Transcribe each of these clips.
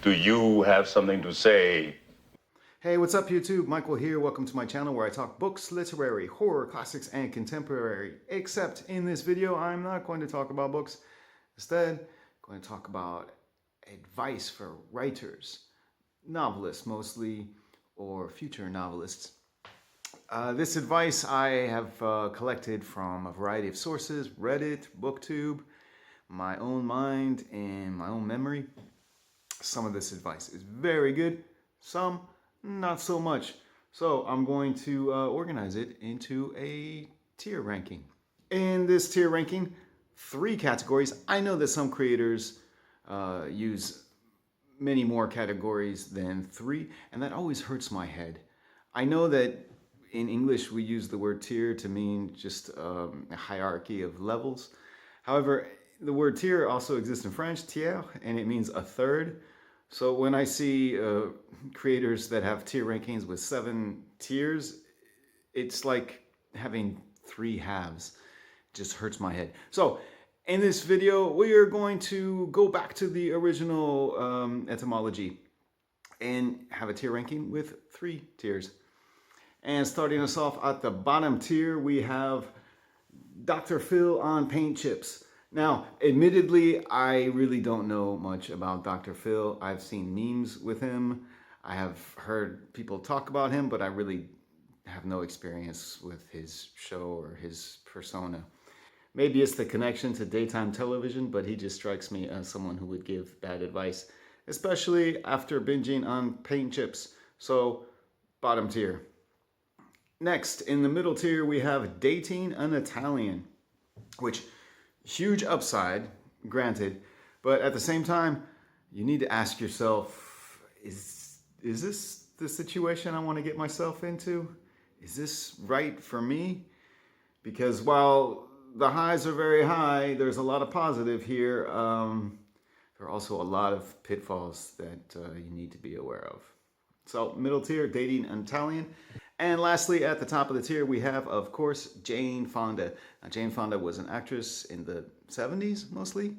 Do you have something to say? Hey, what's up YouTube? Michael here. Welcome to my channel where I talk books, literary, horror, classics, and contemporary. Except in this video, I'm not going to talk about books. Instead, I'm going to talk about advice for writers, novelists mostly, or future novelists. This advice I have collected from a variety of sources: Reddit, BookTube, my own mind, and my own memory. Some of this advice is very good, some not so much. So I'm going to organize it into a tier ranking. In this tier ranking, 3 categories. I know that some creators use many more categories than 3, and that always hurts my head. I know that in English we use the word tier to mean just a hierarchy of levels. However, the word tier also exists in French, tiers, and it means a third. So when I see creators that have tier rankings with 7 tiers, it's like having 3 halves. It just hurts my head. So in this video, we are going to go back to the original etymology and have a tier ranking with 3 tiers. And starting us off at the bottom tier, we have Dr. Phil on paint chips. Now, admittedly, I really don't know much about Dr. Phil. I've seen memes with him. I have heard people talk about him, but I really have no experience with his show or his persona. Maybe it's the connection to daytime television, but he just strikes me as someone who would give bad advice, especially after binging on paint chips. So, bottom tier. Next, in the middle tier, we have dating an Italian, which huge upside, granted, but at the same time, you need to ask yourself, is this the situation I want to get myself into? Is this right for me? Because while the highs are very high, there's a lot of positive here. There are also a lot of pitfalls that you need to be aware of. So, middle tier, dating an Italian. And lastly, at the top of the tier, we have, of course, Jane Fonda. Now, Jane Fonda was an actress in the 70s, mostly.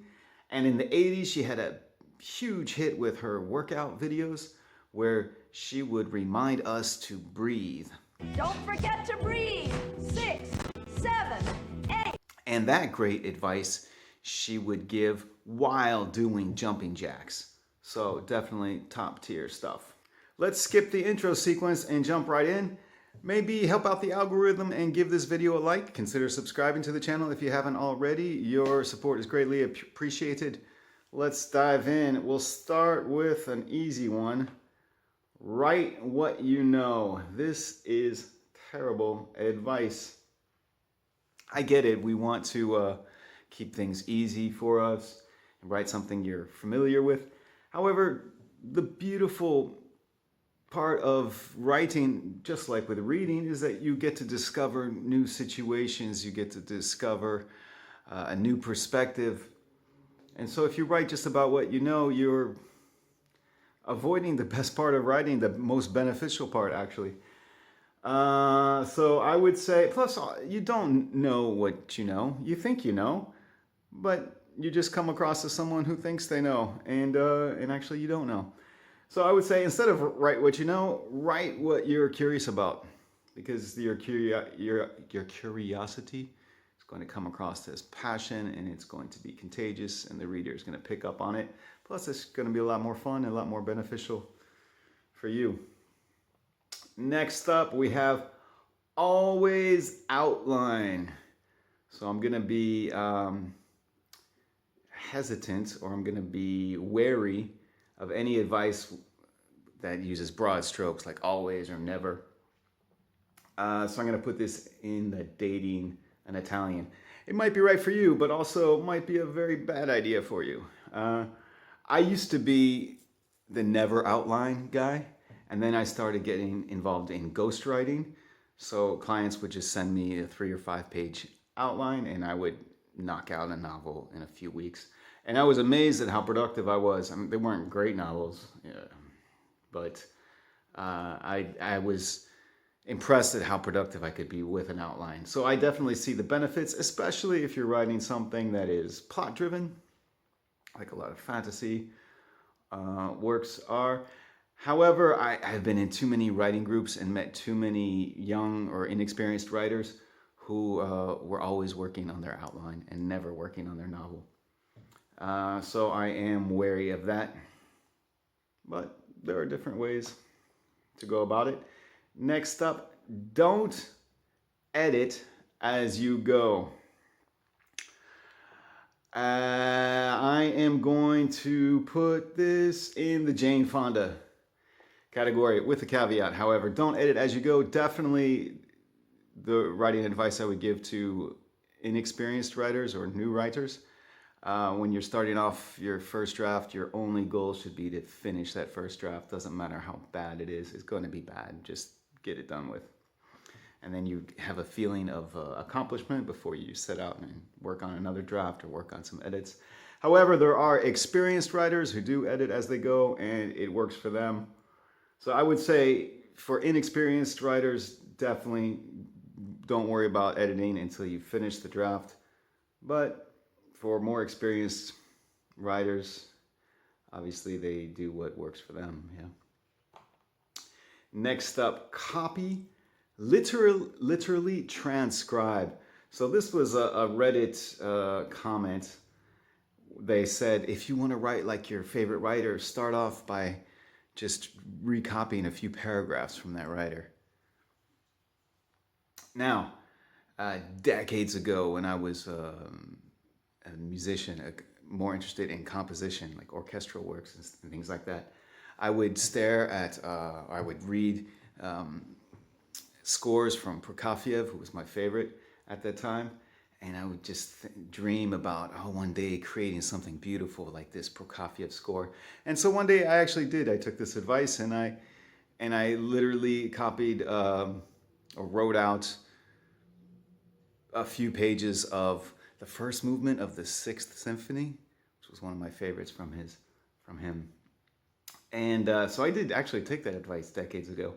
And in the 80s, she had a huge hit with her workout videos where she would remind us to breathe. Don't forget to breathe. 6, 7, 8. And that great advice she would give while doing jumping jacks. So definitely top tier stuff. Let's skip the intro sequence and jump right in. Maybe help out the algorithm and give this video a like. Consider subscribing to the channel if you haven't already. Your support is greatly appreciated. Let's dive in. We'll start with an easy one. Write what you know. This is terrible advice. I get it. We want to keep things easy for us and write something you're familiar with. However, the beautiful part of writing, just like with reading, is that you get to discover new situations, you get to discover a new perspective. And so if you write just about what you know, you're avoiding the best part of writing, the most beneficial part, actually. So I would say, plus you don't know what you know. You think you know, but you just come across as someone who thinks they know, and actually you don't know. So I would say, instead of write what you know, write what you're curious about, because your curiosity is going to come across as passion, and it's going to be contagious, and the reader is going to pick up on it. Plus, it's going to be a lot more fun and a lot more beneficial for you. Next up, we have always outline. So I'm going to be hesitant, or I'm going to be wary of any advice that uses broad strokes like always or never. So I'm going to put this in the dating an Italian. It might be right for you, but also might be a very bad idea for you. I used to be the never outline guy, and then I started getting involved in ghostwriting. So clients would just send me a 3 or 5 page outline, and I would knock out a novel in a few weeks. And I was amazed at how productive I was. I mean, they weren't great novels, but I was impressed at how productive I could be with an outline. So I definitely see the benefits, especially if you're writing something that is plot-driven, like a lot of fantasy, works are. However, I've been in too many writing groups and met too many young or inexperienced writers who were always working on their outline and never working on their novel. So I am wary of that. But there are different ways to go about it. Next up, don't edit as you go. I am going to put this in the Jane Fonda category with a caveat. However, don't edit as you go. Definitely the writing advice I would give to inexperienced writers or new writers. When you're starting off your first draft, your only goal should be to finish that first draft. Doesn't matter how bad it is. It's going to be bad. Just get it done with. And then you have a feeling of accomplishment before you set out and work on another draft or work on some edits. However, there are experienced writers who do edit as they go, and it works for them. So I would say for inexperienced writers, definitely don't worry about editing until you finish the draft. But for more experienced writers, obviously they do what works for them. Yeah. Next up, copy. Literally transcribe. So this was a Reddit comment. They said, if you want to write like your favorite writer, start off by just recopying a few paragraphs from that writer. Now, decades ago when I was a musician, more interested in composition, like orchestral works and things like that, I would stare at, I would read scores from Prokofiev, who was my favorite at that time, and I would just dream about, one day creating something beautiful like this Prokofiev score. And so one day I actually did. I took this advice and I literally copied or wrote out a few pages of the first movement of the Sixth Symphony, which was one of my favorites from him. And so I did actually take that advice decades ago.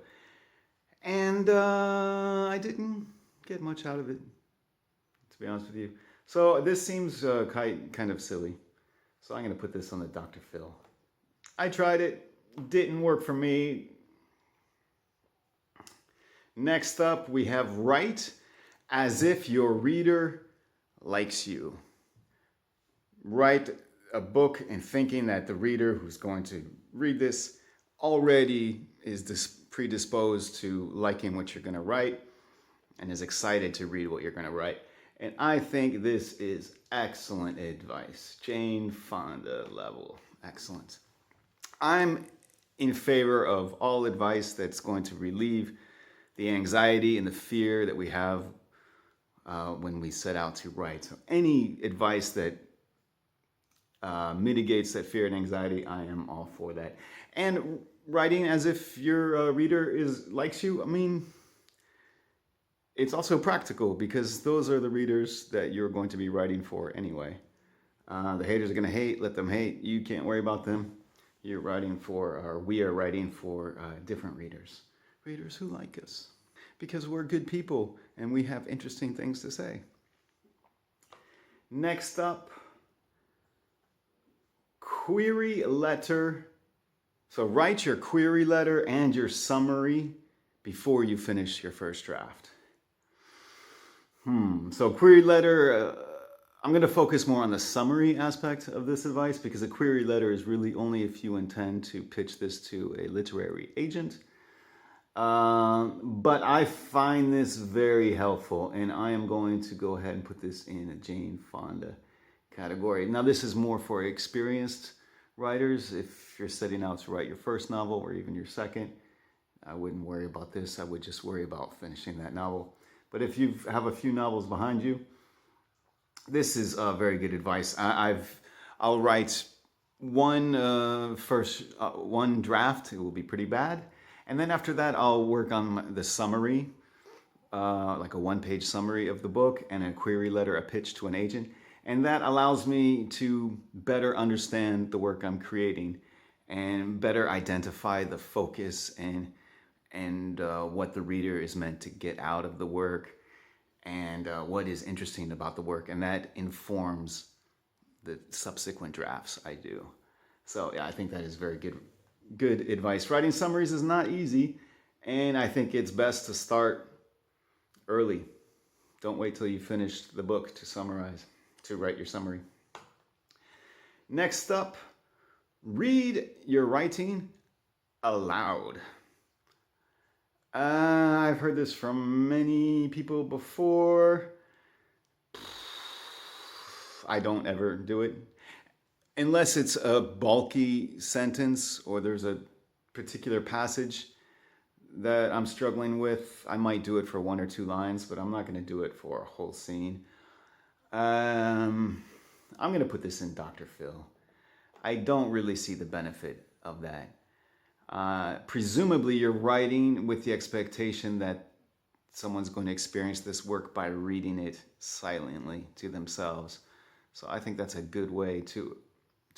And I didn't get much out of it, to be honest with you. So this seems kind of silly. So I'm going to put this on the Dr. Phil. I tried it. Didn't work for me. Next up, we have write as if your reader likes you. Write a book and thinking that the reader who's going to read this already is predisposed to liking what you're going to write and is excited to read what you're going to write. And I think this is excellent advice. Jane Fonda level. Excellent. I'm in favor of all advice that's going to relieve the anxiety and the fear that we have when we set out to write. So any advice that mitigates that fear and anxiety, I am all for that. And writing as if your reader likes you, I mean, it's also practical because those are the readers that you're going to be writing for anyway. The haters are going to hate, let them hate. You can't worry about them. You're writing for, or we are writing for different readers. Readers who like us. Because we're good people and we have interesting things to say. Next up, query letter. So write your query letter and your summary before you finish your first draft. So query letter, I'm going to focus more on the summary aspect of this advice because a query letter is really only if you intend to pitch this to a literary agent. But I find this very helpful and I am going to go ahead and put this in a Jane Fonda category. Now this is more for experienced writers. If you're setting out to write your first novel or even your second, I wouldn't worry about this. I would just worry about finishing that novel. But if you have a few novels behind you, this is very good advice. I'll write one draft. It will be pretty bad. And then after that, I'll work on the summary, like a one-page summary of the book and a query letter, a pitch to an agent. And that allows me to better understand the work I'm creating and better identify the focus and what the reader is meant to get out of the work and what is interesting about the work. And that informs the subsequent drafts I do. So yeah, I think that is very good advice. Writing summaries is not easy, and I think it's best to start early. Don't wait till you finish the book to summarize, to write your summary. Next up, read your writing aloud. I've heard this from many people before. I don't ever do it. Unless it's a bulky sentence or there's a particular passage that I'm struggling with, I might do it for 1 or 2 lines, but I'm not going to do it for a whole scene. I'm going to put this in Dr. Phil. I don't really see the benefit of that. Presumably you're writing with the expectation that someone's going to experience this work by reading it silently to themselves. So I think that's a good way to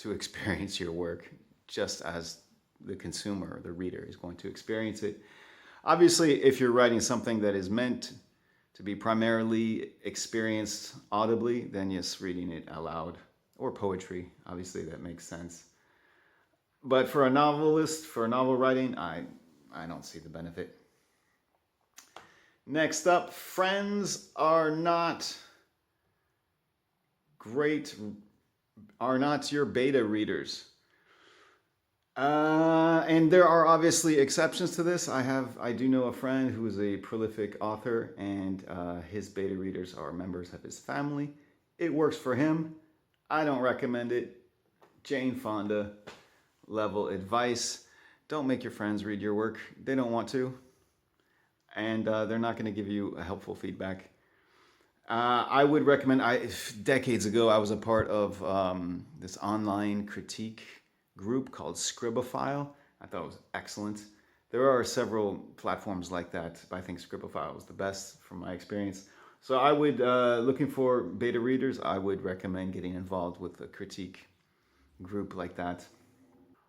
experience your work, just as the consumer or the reader is going to experience it. Obviously, if you're writing something that is meant to be primarily experienced audibly, then yes, reading it aloud, or poetry, obviously that makes sense. But for a novelist, for novel writing, I don't see the benefit. Next up, friends are not your beta readers. And there are obviously exceptions to this. I do know a friend who is a prolific author, and his beta readers are members of his family. It works for him. I don't recommend it. Jane Fonda level advice. Don't make your friends read your work. They don't want to. And they're not going to give you a helpful feedback. I would recommend, decades ago, I was a part of this online critique group called Scribophile. I thought it was excellent. There are several platforms like that, but I think Scribophile was the best from my experience. So I would, looking for beta readers, I would recommend getting involved with a critique group like that.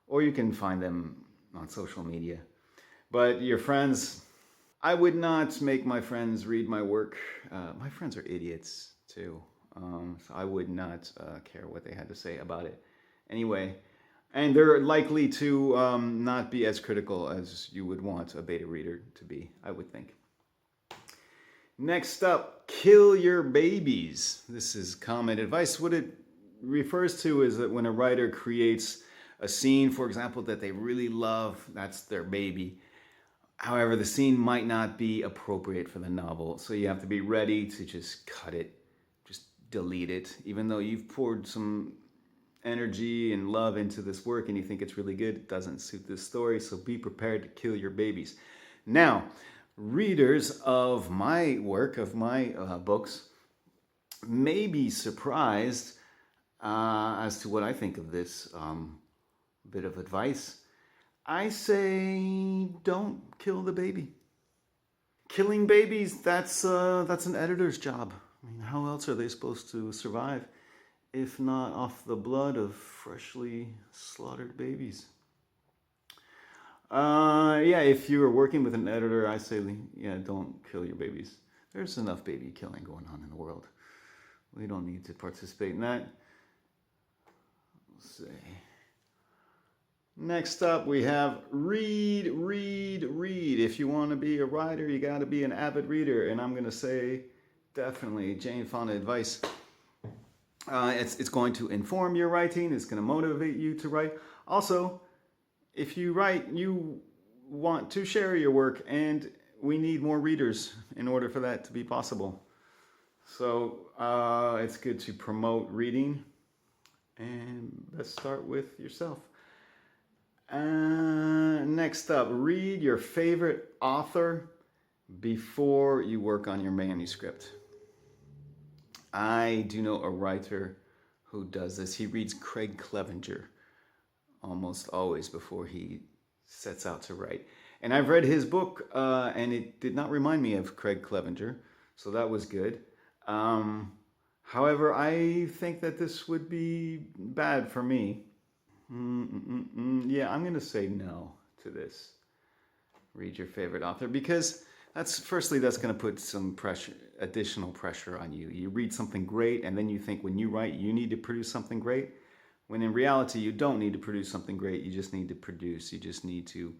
Or you can find them on social media. But your friends, I would not make my friends read my work. My friends are idiots too. So I would not care what they had to say about it. Anyway, and they're likely to not be as critical as you would want a beta reader to be, I would think. Next up, kill your babies. This is common advice. What it refers to is that when a writer creates a scene, for example, that they really love, that's their baby. However, the scene might not be appropriate for the novel, so you have to be ready to just cut it, just delete it. Even though you've poured some energy and love into this work and you think it's really good, it doesn't suit this story, so be prepared to kill your babies. Now, readers of my work, of my books, may be surprised as to what I think of this bit of advice. I say don't kill the baby. Killing babies, that's an editor's job. I mean, how else are they supposed to survive if not off the blood of freshly slaughtered babies? Yeah, if you are working with an editor, I say, yeah, don't kill your babies. There's enough baby killing going on in the world. We don't need to participate in that. Let's see. Next up, we have read. If you want to be a writer, you got to be an avid reader. And I'm going to say, definitely, Jane Fonda advice. It's going to inform your writing. It's going to motivate you to write. Also, if you write, you want to share your work, and we need more readers in order for that to be possible. So it's good to promote reading. And let's start with yourself. Next up, read your favorite author before you work on your manuscript. I do know a writer who does this. He reads Craig Clevenger almost always before he sets out to write. And I've read his book, and it did not remind me of Craig Clevenger, so that was good. However, I think that this would be bad for me. Yeah, I'm going to say no to this. Read your favorite author, because that's going to put some additional pressure on you. You read something great, and then you think when you write, you need to produce something great. When in reality, you don't need to produce something great. You just need to produce. You just need to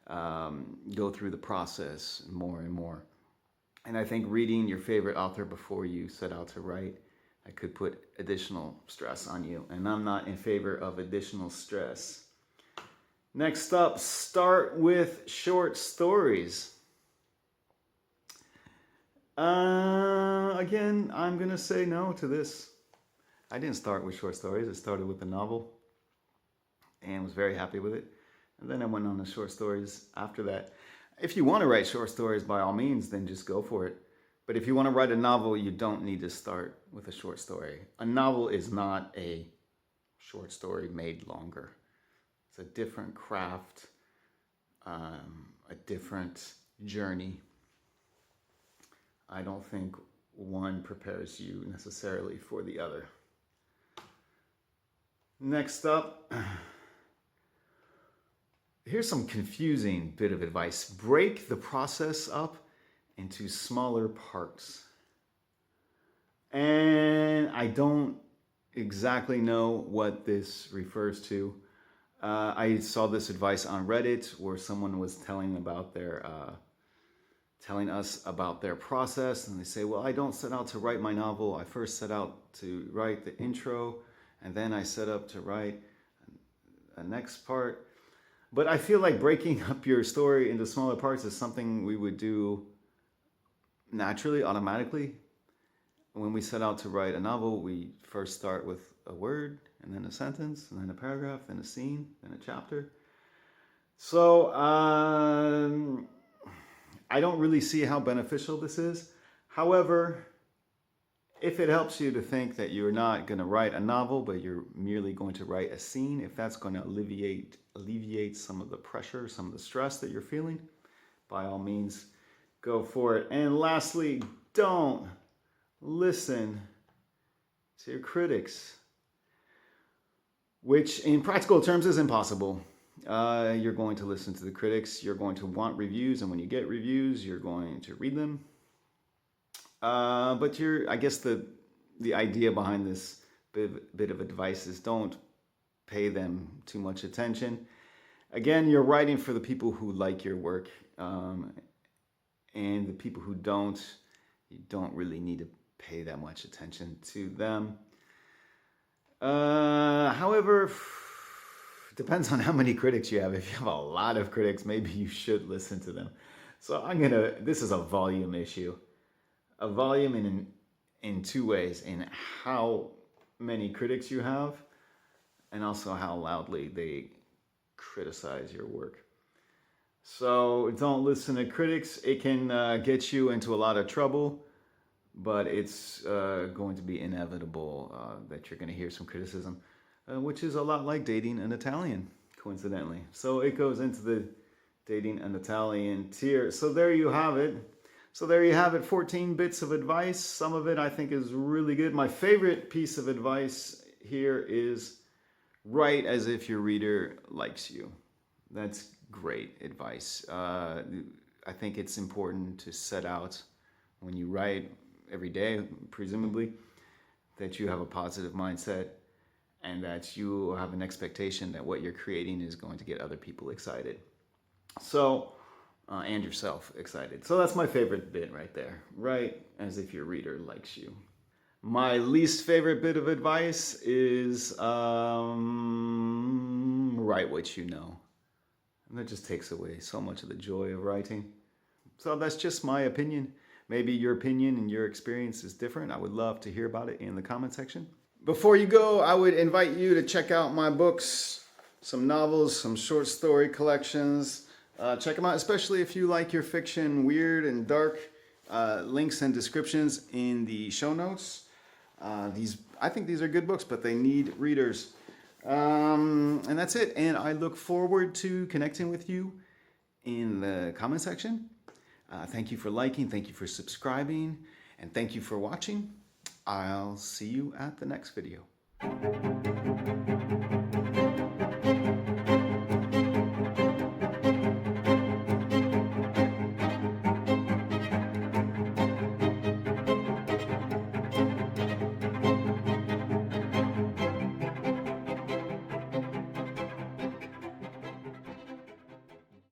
go through the process more and more. And I think reading your favorite author before you set out to write, that could put additional stress on you. And I'm not in favor of additional stress. Next up, start with short stories. Again, I'm going to say no to this. I didn't start with short stories. I started with a novel and was very happy with it. And then I went on to short stories after that. If you want to write short stories, by all means, then just go for it. But if you want to write a novel, you don't need to start with a short story. A novel is not a short story made longer. It's a different craft, a different journey. I don't think one prepares you necessarily for the other. Next up, here's some confusing bit of advice. Break the process up into smaller parts. And I don't exactly know what this refers to. I saw this advice on Reddit where someone was telling us about their process, and they say, well, I don't set out to write my novel. I first set out to write the intro, and then I set up to write a next part. But I feel like breaking up your story into smaller parts is something we would do naturally, automatically. When we set out to write a novel, we first start with a word, and then a sentence, and then a paragraph, then a scene, then a chapter. So I don't really see how beneficial this is. However, if it helps you to think that you're not going to write a novel, but you're merely going to write a scene, if that's going to alleviate some of the pressure, some of the stress that you're feeling, by all means, go for it. And lastly, don't listen to your critics, which in practical terms is impossible. You're going to listen to the critics. You're going to want reviews, and when you get reviews, you're going to read them. But I guess the idea behind this bit of advice is don't pay them too much attention. Again, you're writing for the people who like your work, and the people who don't, you don't really need to pay that much attention to them. However, it depends on how many critics you have. If you have a lot of critics, maybe you should listen to them. So this is a volume issue. A volume in two ways: in how many critics you have, and also how loudly they criticize your work. So don't listen to critics. It can get you into a lot of trouble, but it's going to be inevitable that you're going to hear some criticism, which is a lot like dating an Italian, coincidentally. So it goes into the dating an Italian tier. So there you have it. 14 bits of advice. Some of it I think is really good. My favorite piece of advice here is write as if your reader likes you. That's great advice. I think it's important to set out when you write every day, presumably, that you have a positive mindset and that you have an expectation that what you're creating is going to get other people excited. So, and yourself excited. So that's my favorite bit right there. Write as if your reader likes you. My least favorite bit of advice is write what you know. And that just takes away so much of the joy of writing. So that's just my opinion. Maybe your opinion and your experience is different. I would love to hear about it in the comment section. Before you go, I would invite you to check out my books, some novels, some short story collections. Check them out, especially if you like your fiction weird and dark. Links and descriptions in the show notes. I think these are good books, but they need readers. And that's it. And I look forward to connecting with you in the comment section. Thank you for liking, thank you for subscribing, and thank you for watching. I'll see you at the next video.